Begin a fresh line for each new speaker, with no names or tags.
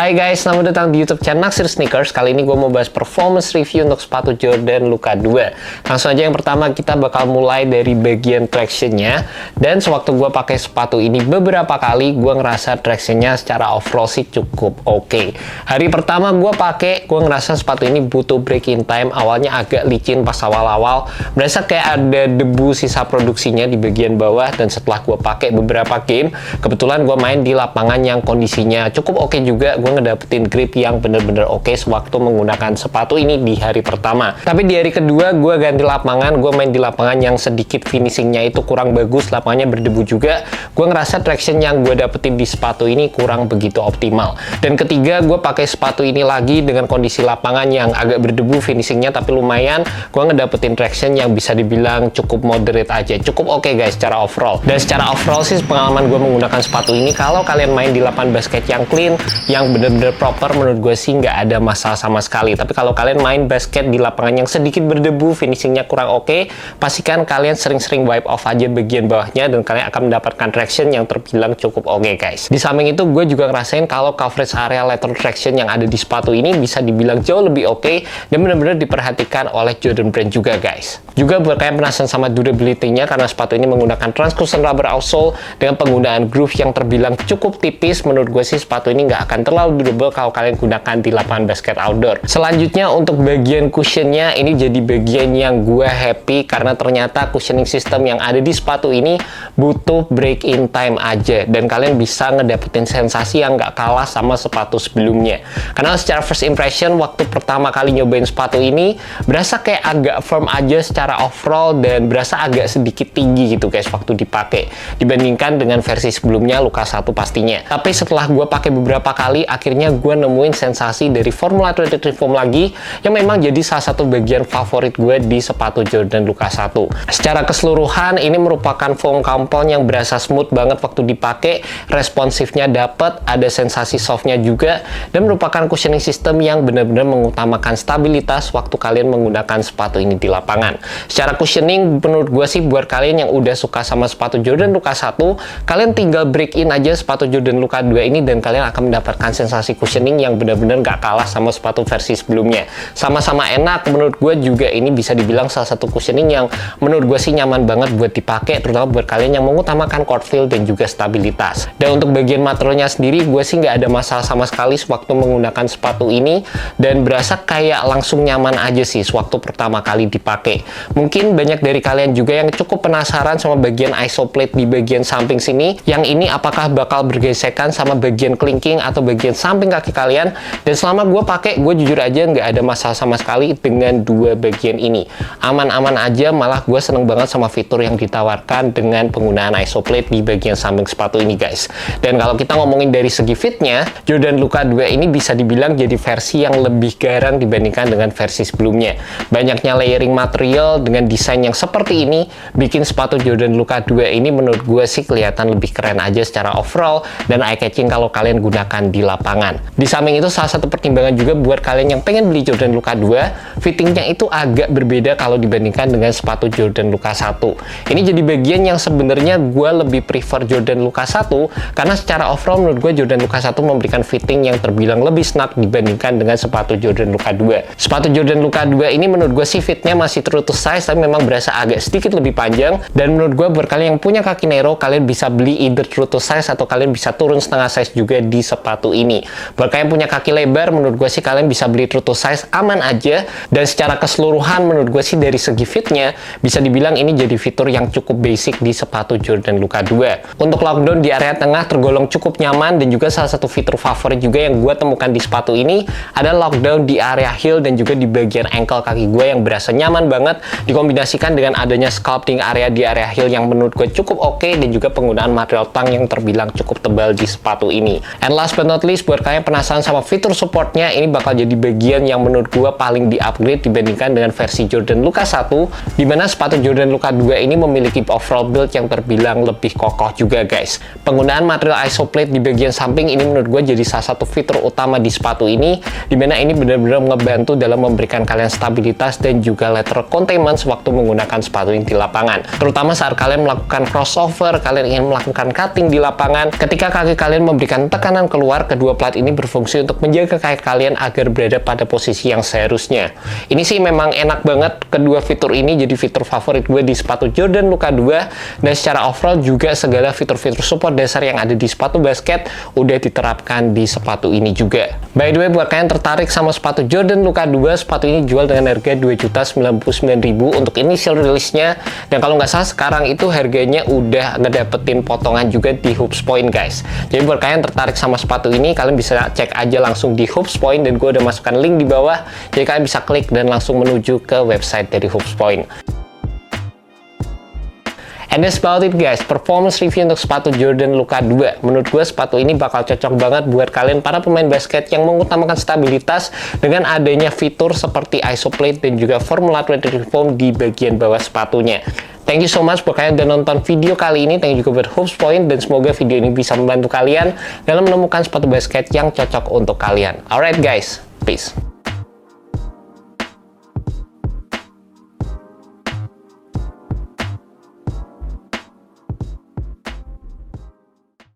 Hai guys, selamat datang di YouTube channel Naksir Sneakers. Kali ini gue mau bahas performance review untuk sepatu Jordan Luka 2. Langsung aja yang pertama kita bakal mulai dari bagian tractionnya. Dan sewaktu gue pakai sepatu ini beberapa kali, gue ngerasa tractionnya secara overall sih cukup oke. Hari pertama gue pakai, gue ngerasa sepatu ini butuh break in time. Awalnya agak licin pas awal-awal, berasa kayak ada debu sisa produksinya di bagian bawah. Dan setelah gue pakai beberapa game, kebetulan gue main di lapangan yang kondisinya cukup oke juga. Gue ngedapetin grip yang bener-bener oke sewaktu menggunakan sepatu ini di hari pertama. Tapi di hari kedua gue ganti lapangan, gue main di lapangan yang sedikit finishingnya itu kurang bagus, lapangannya berdebu juga. Gue ngerasa traction yang gue dapetin di sepatu ini kurang begitu optimal. Dan ketiga, gue pakai sepatu ini lagi dengan kondisi lapangan yang agak berdebu finishingnya, tapi lumayan gue ngedapetin traction yang bisa dibilang cukup moderate aja, cukup oke guys secara overall. Dan secara overall sih pengalaman gue menggunakan sepatu ini, kalau kalian main di lapangan basket yang clean, yang bener-bener proper, menurut gue sih nggak ada masalah sama sekali. Tapi kalau kalian main basket di lapangan yang sedikit berdebu, finishingnya kurang oke, pastikan kalian sering-sering wipe off aja bagian bawahnya dan kalian akan mendapatkan traction yang terbilang cukup oke guys. Di samping itu gue juga ngerasain kalau coverage area lateral traction yang ada di sepatu ini bisa dibilang jauh lebih oke dan bener-bener diperhatikan oleh Jordan Brand juga guys. Juga buat kalian penasaran sama durability-nya, karena sepatu ini menggunakan transcushion rubber outsole dengan penggunaan groove yang terbilang cukup tipis, menurut gue sih sepatu ini nggak akan terlalu durable kalau kalian gunakan di lapangan basket outdoor. Selanjutnya untuk bagian cushionnya, ini jadi bagian yang gue happy karena ternyata cushioning system yang ada di sepatu ini butuh break in time aja, dan kalian bisa ngedapetin sensasi yang nggak kalah sama sepatu sebelumnya. Karena secara first impression waktu pertama kali nyobain sepatu ini berasa kayak agak firm aja secara overall dan berasa agak sedikit tinggi gitu guys waktu dipakai dibandingkan dengan versi sebelumnya Luka 1 pastinya. Tapi setelah gue pakai beberapa kali, akhirnya gue nemuin sensasi dari Formula 23 Foam lagi yang memang jadi salah satu bagian favorit gue di sepatu Jordan Luka 1. Secara keseluruhan ini merupakan foam compound yang berasa smooth banget waktu dipakai, responsifnya dapet, ada sensasi softnya juga, dan merupakan cushioning system yang benar-benar mengutamakan stabilitas waktu kalian menggunakan sepatu ini di lapangan. Secara cushioning menurut gue sih buat kalian yang udah suka sama sepatu Jordan Luka 1, kalian tinggal break in aja sepatu Jordan Luka 2 ini dan kalian akan mendapatkan sensasi cushioning yang benar-benar nggak kalah sama sepatu versi sebelumnya. Sama-sama enak, menurut gue juga ini bisa dibilang salah satu cushioning yang menurut gue sih nyaman banget buat dipakai, terutama buat kalian yang mengutamakan court feel dan juga stabilitas. Dan untuk bagian materialnya sendiri, gue sih nggak ada masalah sama sekali sewaktu menggunakan sepatu ini, dan berasa kayak langsung nyaman aja sih sewaktu pertama kali dipakai. Mungkin banyak dari kalian juga yang cukup penasaran sama bagian isoplate di bagian samping sini, yang ini apakah bakal bergesekan sama bagian clinking atau bagian samping kaki kalian. Dan selama gue pakai, gue jujur aja nggak ada masalah sama sekali dengan dua bagian ini, aman-aman aja. Malah gue seneng banget sama fitur yang ditawarkan dengan penggunaan isoplate di bagian samping sepatu ini guys. Dan kalau kita ngomongin dari segi fitnya, Jordan Luka 2 ini bisa dibilang jadi versi yang lebih garang dibandingkan dengan versi sebelumnya. Banyaknya layering material dengan desain yang seperti ini bikin sepatu Jordan Luka 2 ini menurut gue sih kelihatan lebih keren aja secara overall dan eye catching kalau kalian gunakan di lapangan. Di samping itu salah satu pertimbangan juga buat kalian yang pengen beli Jordan Luka 2, fittingnya itu agak berbeda kalau dibandingkan dengan sepatu Jordan Luka 1. Ini jadi bagian yang sebenarnya gue lebih prefer Jordan Luka 1 karena secara overall menurut gue Jordan Luka 1 memberikan fitting yang terbilang lebih snug dibandingkan dengan sepatu Jordan Luka 2. Sepatu Jordan Luka 2 ini menurut gue sih fitnya masih true to size, tapi memang berasa agak sedikit lebih panjang, dan menurut gue buat kalian yang punya kaki narrow, kalian bisa beli either true to size atau kalian bisa turun setengah size juga di sepatu ini. Buat kalian punya kaki lebar, menurut gue sih kalian bisa beli true to size, aman aja. Dan secara keseluruhan menurut gue sih dari segi fitnya bisa dibilang ini jadi fitur yang cukup basic di sepatu Jordan Luka 2. Untuk lockdown di area tengah tergolong cukup nyaman, dan juga salah satu fitur favorit juga yang gue temukan di sepatu ini adalah lockdown di area heel dan juga di bagian ankle kaki gue yang berasa nyaman banget, dikombinasikan dengan adanya sculpting area di area heel yang menurut gue cukup oke, dan juga penggunaan material tang yang terbilang cukup tebal di sepatu ini. And last but not least, buat kalian penasaran sama fitur supportnya, ini bakal jadi bagian yang menurut gue paling di-upgrade dibandingkan dengan versi Jordan Luka 1, dimana sepatu Jordan Luka 2 ini memiliki overall build yang terbilang lebih kokoh juga guys. Penggunaan material isoplate di bagian samping ini menurut gue jadi salah satu fitur utama di sepatu ini, dimana ini benar-benar ngebantu dalam memberikan kalian stabilitas dan juga lateral containment sewaktu menggunakan sepatu ini di lapangan. Terutama saat kalian melakukan crossover, kalian ingin melakukan cutting di lapangan, ketika kaki kalian memberikan tekanan keluar, kedua dua plat ini berfungsi untuk menjaga kaki kalian agar berada pada posisi yang seharusnya. Ini sih memang enak banget, kedua fitur ini jadi fitur favorit gue di sepatu Jordan Luka 2, dan secara overall juga segala fitur-fitur support dasar yang ada di sepatu basket udah diterapkan di sepatu ini juga. By the way, buat kalian tertarik sama sepatu Jordan Luka 2, sepatu ini jual dengan harga Rp2.099.000 untuk initial release-nya, dan kalau nggak salah sekarang itu harganya udah ngedapetin potongan juga di Hoops Point guys. Jadi buat kalian tertarik sama sepatu ini, kalian bisa cek aja langsung di Hoops Point, dan gue udah masukkan link di bawah, jadi kalian bisa klik dan langsung menuju ke website dari Hoops Point. And that's about it guys, performance review untuk sepatu Jordan Luka 2. Menurut gue sepatu ini bakal cocok banget buat kalian para pemain basket yang mengutamakan stabilitas dengan adanya fitur seperti isoplate dan juga Formula 23 foam di bagian bawah sepatunya. Thank you so much buat kalian udah nonton video kali ini. Thank you juga buat Hoops Point, dan semoga video ini bisa membantu kalian dalam menemukan sepatu basket yang cocok untuk kalian. Alright guys, peace.